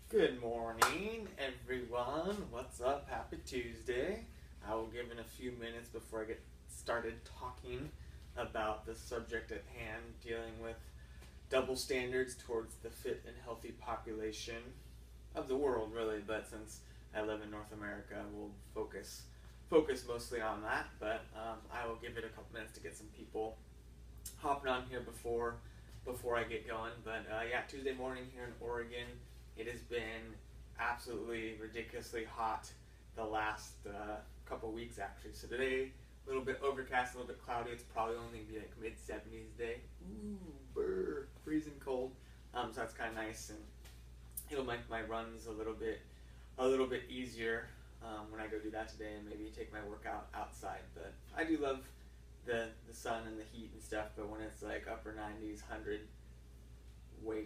Good morning, everyone. What's up? Happy Tuesday. I will give in a few minutes before I get started talking about the subject at hand, dealing with double standards towards the fit and healthy population of the world, really. But since I live in North America, we'll focus mostly on that. But I will give it a couple minutes to get some people hopping on here before I get going. But yeah, Tuesday morning here in Oregon. It has been absolutely ridiculously hot the last couple weeks, actually. So today, a little bit overcast, a little bit cloudy. It's probably only going to be like mid-70s day. Ooh, brr, freezing cold. So that's kind of nice, and it'll make my runs a little bit easier when I go do that today, and maybe take my workout outside. But I do love the sun and the heat and stuff. But when it's like upper 90s, 100, way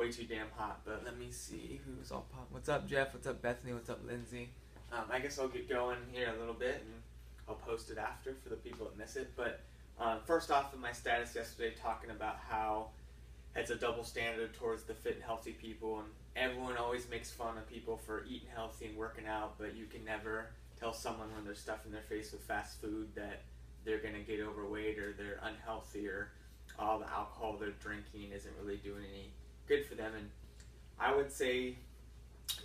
too damn hot. But let me see who's all popping. What's up, Jeff? What's up, Bethany? What's up, Lindsay? I guess I'll get going here a little bit, and I'll post it after for the people that miss it. But first off, in my status yesterday, talking about how it's a double standard towards the fit and healthy people, and everyone always makes fun of people for eating healthy and working out, but you can never tell someone when they're stuffing their face with fast food that they're going to get overweight or they're unhealthy or all the alcohol they're drinking isn't really doing any good for them. And I would say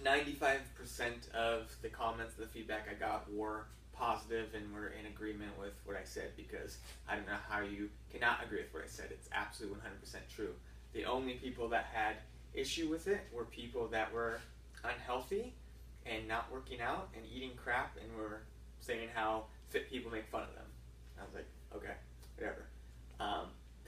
95% of the comments, the feedback I got were positive and were in agreement with what I said, because I don't know how you cannot agree with what I said. It's absolutely 100% true. The only people that had issue with it were people that were unhealthy and not working out and eating crap and were saying how fit people make fun of them. I was like, okay, whatever.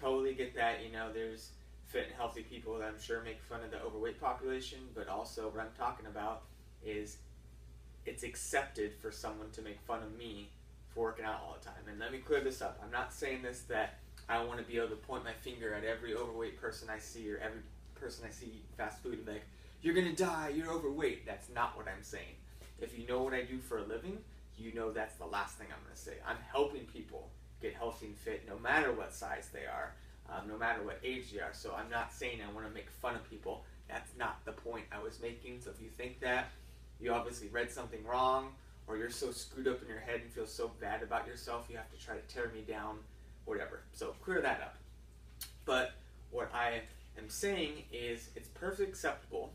Totally get that. There's fit and healthy people that I'm sure make fun of the overweight population, but also what I'm talking about is it's accepted for someone to make fun of me for working out all the time. And let me clear this up. I'm not saying this that I want to be able to point my finger at every overweight person I see or every person I see eating fast food and be like, you're gonna die, you're overweight. That's not what I'm saying. If you know what I do for a living, you know that's the last thing I'm gonna say. I'm helping people get healthy and fit no matter what size they are. No matter what age they are. So I'm not saying I want to make fun of people. That's not the point I was making. So if you think that, you obviously read something wrong, or you're so screwed up in your head and feel so bad about yourself, you have to try to tear me down, whatever. So clear that up. But what I am saying is it's perfectly acceptable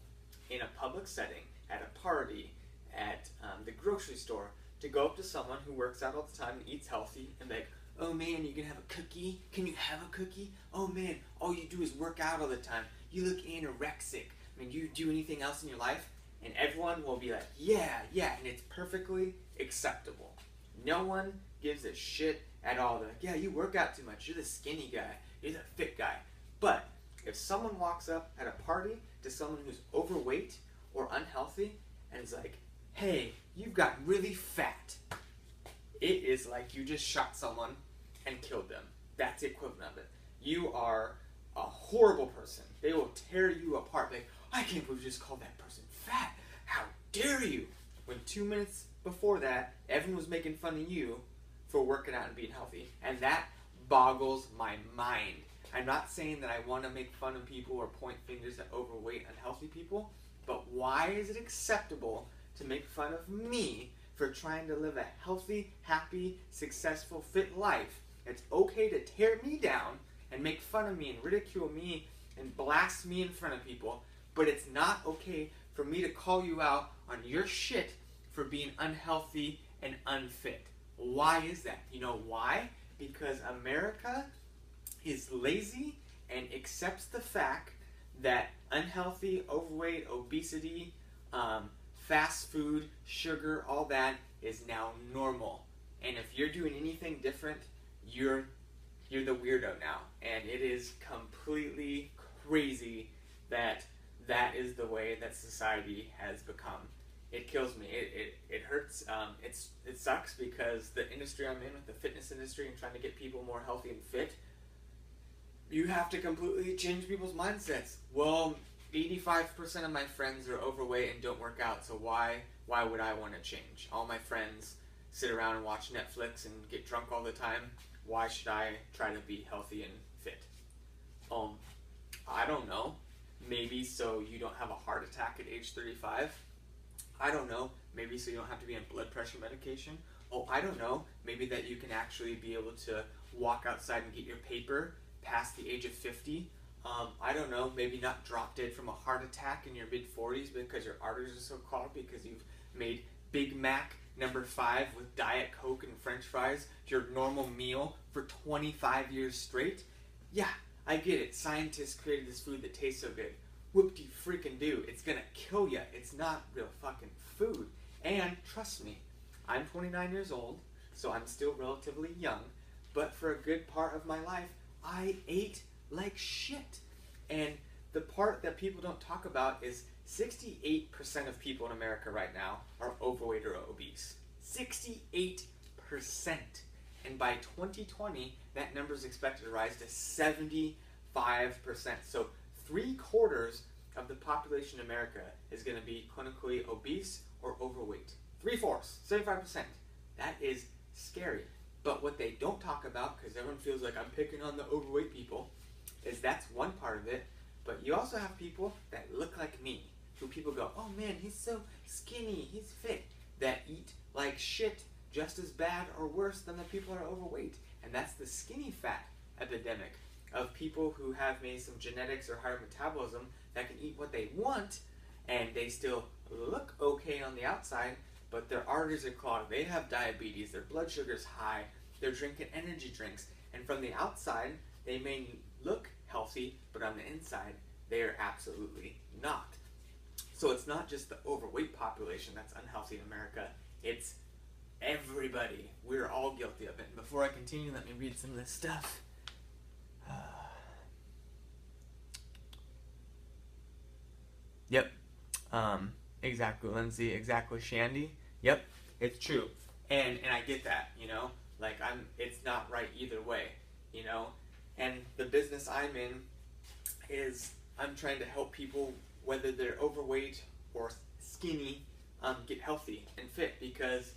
in a public setting, at a party, at the grocery store, to go up to someone who works out all the time and eats healthy and be like, oh man, you can have a cookie? Can you have a cookie? Oh man, all you do is work out all the time. You look anorexic. I mean, do you do anything else in your life? And everyone will be like, yeah, and it's perfectly acceptable. No one gives a shit at all. They're like, yeah, you work out too much. You're the skinny guy. You're the fit guy. But if someone walks up at a party to someone who's overweight or unhealthy and is like, hey, you've got really fat, it is like you just shot someone and killed them. That's the equivalent of it. You are a horrible person. They will tear you apart. Like, I can't believe you just called that person fat. How dare you? When 2 minutes before that, everyone was making fun of you for working out and being healthy. And that boggles my mind. I'm not saying that I want to make fun of people or point fingers at overweight, unhealthy people, but why is it acceptable to make fun of me for trying to live a healthy, happy, successful, fit life? It's okay to tear me down and make fun of me and ridicule me and blast me in front of people, but it's not okay for me to call you out on your shit for being unhealthy and unfit. Why is that? You know why? Because America is lazy and accepts the fact that unhealthy, overweight, obesity, fast food, sugar, all that is now normal. And if you're doing anything different, you're the weirdo now. And it is completely crazy that that is the way that society has become. It kills me. It hurts. It sucks because the industry I'm in, with the fitness industry and trying to get people more healthy and fit, you have to completely change people's mindsets. Well, 85% of my friends are overweight and don't work out, so why would I want to change? All my friends sit around and watch Netflix and get drunk all the time. Why should I try to be healthy and fit? I don't know. Maybe maybe so you don't have a heart attack at age 35. I don't know. Maybe so you don't have to be on blood pressure medication. Oh, I don't know. Maybe that you can actually be able to walk outside and get your paper past the age of 50. I don't know. Maybe not drop dead from a heart attack in your mid-40s because your arteries are so clogged because you've made Big Mac #5 with Diet Coke and French fries your normal meal for 25 years straight. Yeah, I get it. Scientists created this food that tastes so good. Whoop-de-freaking-do. It's gonna kill you. It's not real fucking food. And trust me, I'm 29 years old, so I'm still relatively young, but for a good part of my life, I ate like shit. And the part that people don't talk about is 68% of people in America right now are overweight or obese. 68%. And by 2020, that number is expected to rise to 75%. So 3/4 of the population in America is going to be clinically obese or overweight. 3/4, 75%. That is scary. But what they don't talk about, because everyone feels like I'm picking on the overweight people, is that's one part of it. But you also have people that look like me, who people go, oh man, he's so skinny, he's fit, that eat like shit just as bad or worse than the people who are overweight. And that's the skinny fat epidemic of people who have maybe some genetics or higher metabolism that can eat what they want and they still look okay on the outside, but their arteries are clogged, they have diabetes, their blood sugar's high, they're drinking energy drinks, and from the outside they may look healthy, but on the inside they are absolutely not. So it's not just the overweight population that's unhealthy in America, it's everybody. We're all guilty of it. And before I continue, let me read some of this stuff. Yep. Exactly, Lindsay. Exactly, Shandy. Yep, it's true. And I get that, you know? Like, it's not right either way, you know? And the business I'm in is I'm trying to help people, whether they're overweight or skinny, get healthy and fit, because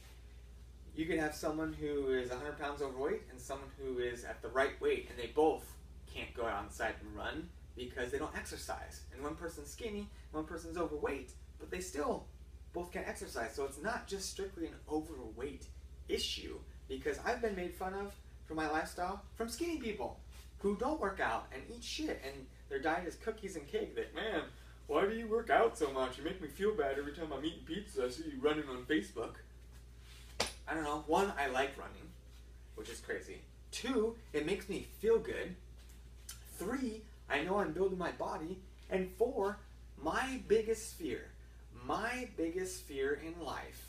you can have someone who is 100 pounds overweight and someone who is at the right weight, and they both can't go outside and run because they don't exercise. And one person's skinny, one person's overweight, but they still both can't exercise. So it's not just strictly an overweight issue, because I've been made fun of for my lifestyle from skinny people who don't work out and eat shit, and their diet is cookies and cake. That, man, why do you work out so much? You make me feel bad every time I'm eating pizza. I see you running on Facebook. I don't know. 1, I like running, which is crazy. 2, it makes me feel good. 3, I know I'm building my body. And 4, my biggest fear in life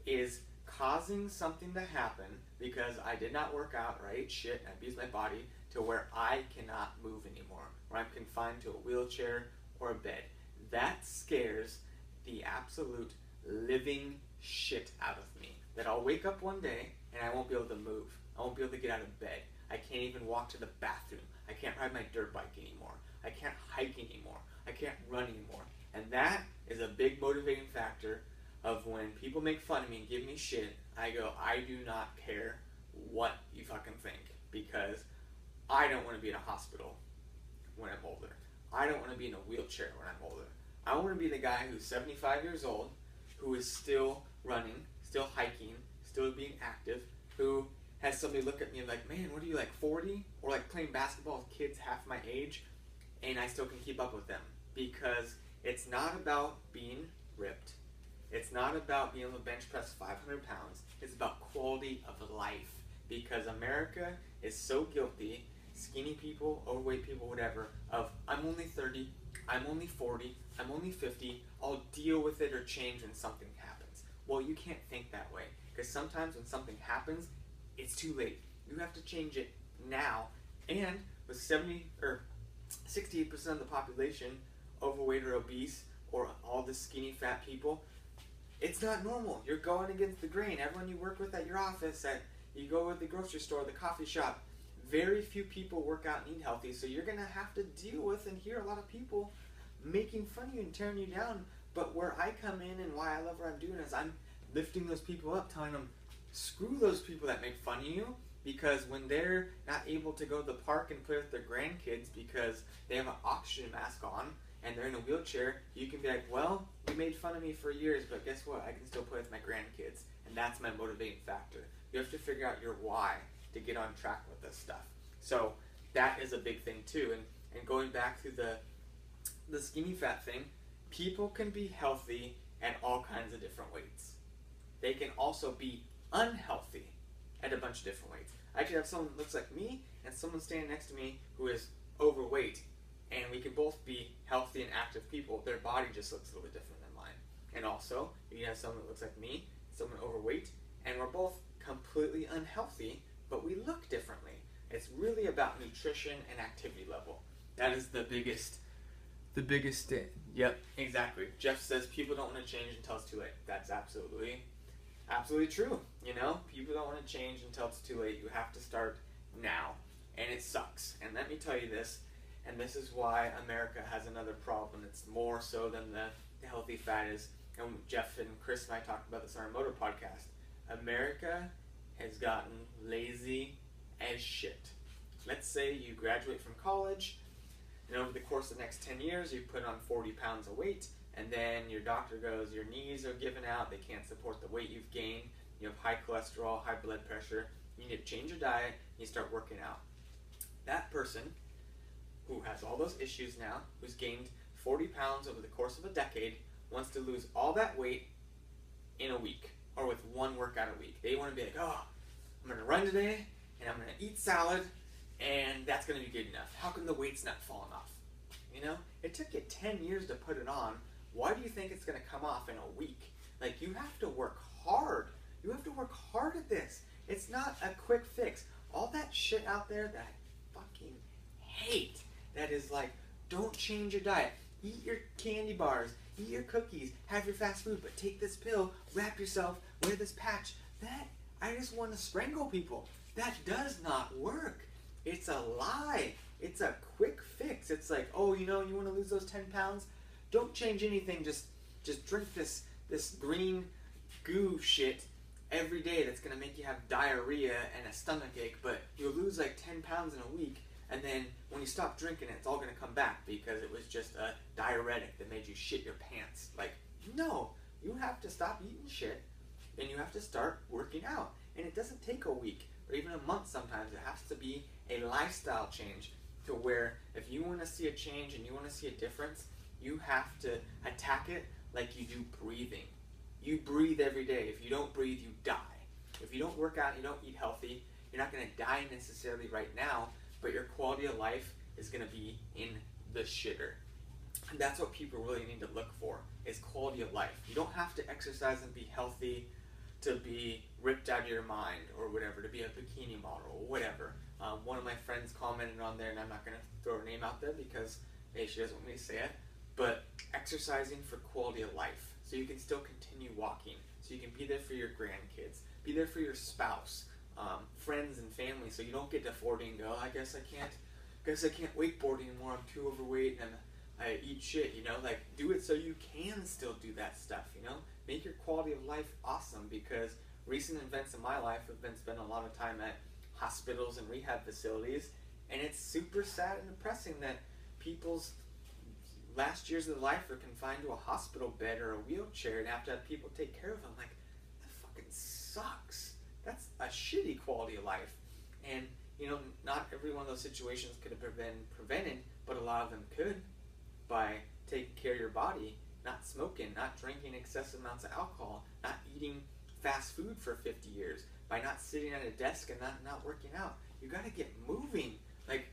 is causing something to happen because I did not work out or I ate shit and I abused my body to where I cannot move anymore, where I'm confined to a wheelchair or a bed. That scares the absolute living shit out of me. That I'll wake up one day and I won't be able to move. I won't be able to get out of bed. I can't even walk to the bathroom. I can't ride my dirt bike anymore. I can't hike anymore. I can't run anymore. And that is a big motivating factor of when people make fun of me and give me shit, I go, I do not care what you fucking think, because I don't want to be in a hospital when I'm older. I don't want to be in a wheelchair when I'm older. I want to be the guy who's 75 years old, who is still running, still hiking, still being active, who has somebody look at me and like, man, what are you, like 40? Or like playing basketball with kids half my age, and I still can keep up with them. Because it's not about being ripped. It's not about being able to bench press 500 pounds. It's about quality of life. Because America is so guilty, skinny people, overweight people, whatever, of I'm only 30, I'm only 40, I'm only 50, I'll deal with it or change when something happens. Well, you can't think that way. Because sometimes when something happens, it's too late. You have to change it now. And with 70 or 68% of the population overweight or obese, or all the skinny fat people, it's not normal. You're going against the grain. Everyone you work with at your office, you go at the grocery store, the coffee shop, very few people work out and eat healthy, so you're going to have to deal with and hear a lot of people making fun of you and tearing you down. But where I come in and why I love what I'm doing is I'm lifting those people up, telling them, screw those people that make fun of you, because when they're not able to go to the park and play with their grandkids because they have an oxygen mask on and they're in a wheelchair, you can be like, well, you made fun of me for years, but guess what? I can still play with my grandkids, and that's my motivating factor. You have to figure out your why to get on track with this stuff. So that is a big thing too. And going back to the skinny fat thing, people can be healthy at all kinds of different weights. They can also be unhealthy at a bunch of different weights. I could have someone that looks like me and someone standing next to me who is overweight, and we can both be healthy and active people. Their body just looks a little bit different than mine. And also, you can have someone that looks like me, someone overweight, and we're both completely unhealthy, but we look differently. It's really about nutrition and activity level. That is the biggest Yep, exactly. Jeff says people don't want to change until it's too late. That's absolutely true. You know, people don't want to change until it's too late. You have to start now, and it sucks. And let me tell you this, and this is why America has another problem. It's more so than the healthy fat is. And Jeff and Chris and I talked about this on our motor podcast. America has gotten lazy as shit. Let's say you graduate from college, and over the course of the next 10 years, you put on 40 pounds of weight, and then your doctor goes, your knees are giving out, they can't support the weight you've gained, you have high cholesterol, high blood pressure, you need to change your diet, and you start working out. That person who has all those issues now, who's gained 40 pounds over the course of a decade, wants to lose all that weight in a week, or with one workout a week. They want to be like, oh, I'm going to run today, and I'm going to eat salad, and that's going to be good enough. How come the weight's not falling off? You know, it took you 10 years to put it on. Why do you think it's going to come off in a week? Like, you have to work hard. You have to work hard at this. It's not a quick fix. All that shit out there that I fucking hate, that is like, don't change your diet. Eat your candy bars. Eat your cookies. Have your fast food. But take this pill. Wrap yourself. Wear this patch. That, I just want to strangle people. That does not work. It's a lie. It's a quick fix. It's like, oh, you know, you want to lose those 10 pounds? Don't change anything. Just drink this green goo shit every day that's going to make you have diarrhea and a stomach ache, but you'll lose like 10 pounds in a week, and then when you stop drinking it, it's all going to come back because it was just a diuretic that made you shit your pants. Like, no, you have to stop eating shit, and you have to start working out. And it doesn't take a week or even a month sometimes. It has to be a lifestyle change to where if you want to see a change and you want to see a difference, you have to attack it like you do breathing. You breathe every day. If you don't breathe, you die. If you don't work out, you don't eat healthy, you're not going to die necessarily right now, but your quality of life is going to be in the shitter. And that's what people really need to look for, is quality of life. You don't have to exercise and be healthy to be ripped out of your mind or whatever, to be a bikini model or whatever. One of my friends commented on there, and I'm not going to throw her name out there because hey, she doesn't want me to say it, but exercising for quality of life. So you can still continue walking. So you can be there for your grandkids. Be there for your spouse, friends and family. So you don't get to 40 and go, I guess I can't wakeboard anymore. I'm too overweight and I eat shit, you know? Like, do it so you can still do that stuff, you know? Make your quality of life awesome, because recent events in my life have been spending a lot of time at hospitals and rehab facilities, and it's super sad and depressing that people's last years of their life are confined to a hospital bed or a wheelchair and have to have people take care of them. Like, that fucking sucks. That's a shitty quality of life. And, you know, not every one of those situations could have been prevented, but a lot of them could, by taking care of your body, not smoking, not drinking excessive amounts of alcohol, not eating fast food for 50 years, by not sitting at a desk and not working out. You gotta get moving. Like,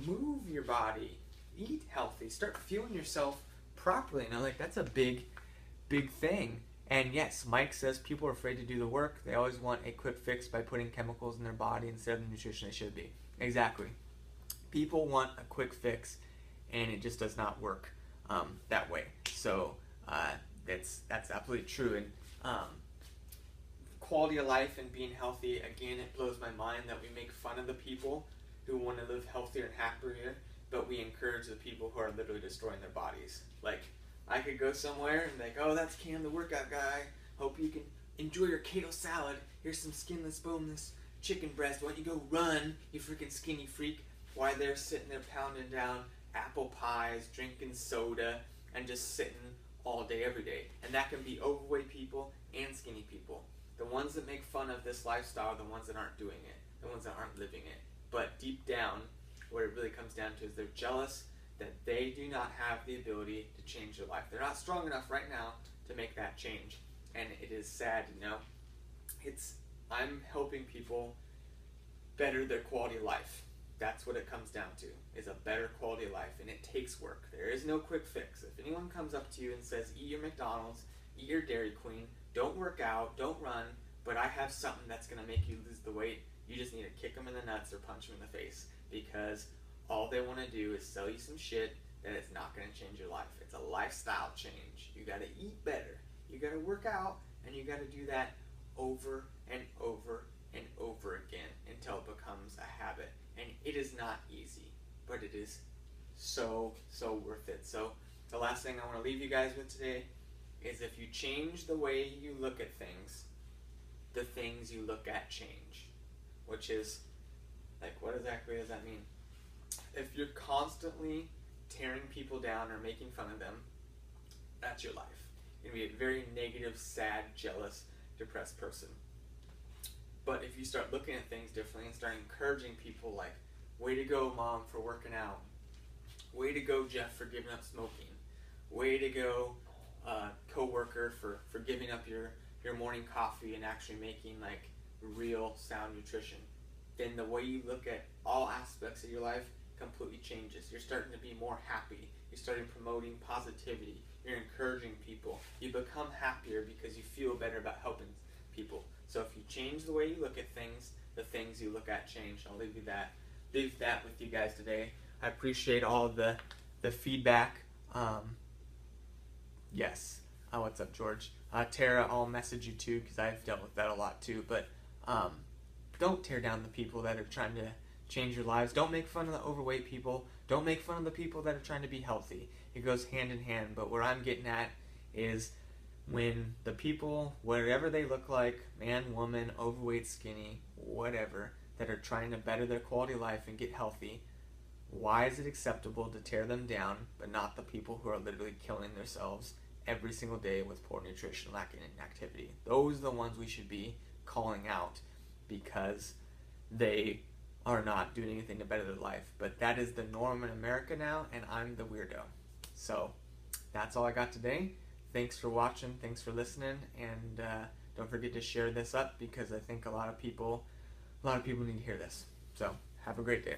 move your body. Eat healthy. Start fueling yourself properly. You know, like, that's a big thing. And yes, Mike says people are afraid to do the work. They always want a quick fix by putting chemicals in their body instead of the nutrition they should be. Exactly. People want a quick fix, and it just does not work that way. So that's absolutely true. And quality of life and being healthy, again, it blows my mind that we make fun of the people who want to live healthier and happier, but we encourage the people who are literally destroying their bodies. Like, I could go somewhere and like, oh, that's Cam, the workout guy. Hope you can enjoy your keto salad. Here's some skinless, boneless chicken breast. Why don't you go run, you freaking skinny freak? While they're sitting there pounding down apple pies, drinking soda, and just sitting all day, every day. And that can be overweight people and skinny people. The ones that make fun of this lifestyle are the ones that aren't doing it, the ones that aren't living it. But deep down, what it really comes down to is they're jealous that they do not have the ability to change their life. They're not strong enough right now to make that change. And it is sad, you know. I'm helping people better their quality of life. That's what it comes down to, is a better quality of life, and it takes work. There is no quick fix. If anyone comes up to you and says, eat your McDonald's, eat your Dairy Queen, don't work out, don't run, but I have something that's going to make you lose the weight, you just need to kick them in the nuts or punch them in the face, because all they want to do is sell you some shit that is not going to change your life. It's a lifestyle change. You got to eat better. You got to work out, and you got to do that over and over and over again until it becomes a habit. And it is not easy, but it is so worth it. So the last thing I want to leave you guys with today is, if you change the way you look at things, the things you look at change. Which is, like, what exactly does that mean? If you're constantly tearing people down or making fun of them, that's your life. You're going to be a very negative, sad, jealous, depressed person. But if you start looking at things differently and start encouraging people, like, way to go, Mom, for working out. Way to go, Jeff, for giving up smoking. Way to go, co-worker, for giving up your morning coffee and actually making, like, real sound nutrition. Then the way you look at all aspects of your life completely changes. You're starting to be more happy. You're starting promoting positivity. You're encouraging people. You become happier because you feel better about helping people. So if you change the way you look at things, the things you look at change. I'll leave that with you guys today. I appreciate all the feedback. Yes. What's up, George? Tara, I'll message you too, because I've dealt with that a lot too. But don't tear down the people that are trying to change your lives. Don't make fun of the overweight people. Don't make fun of the people that are trying to be healthy. It goes hand in hand. But where I'm getting at is, when the people, whatever they look like, man, woman, overweight, skinny, whatever, that are trying to better their quality of life and get healthy, why is it acceptable to tear them down, but not the people who are literally killing themselves every single day with poor nutrition, lacking in activity? Those are the ones we should be calling out, because they are not doing anything to better their life. But that is the norm in America now, and I'm the weirdo. So that's all I got today. Thanks for watching, thanks for listening, and don't forget to share this up, because I think a lot of people need to hear this. So have a great day.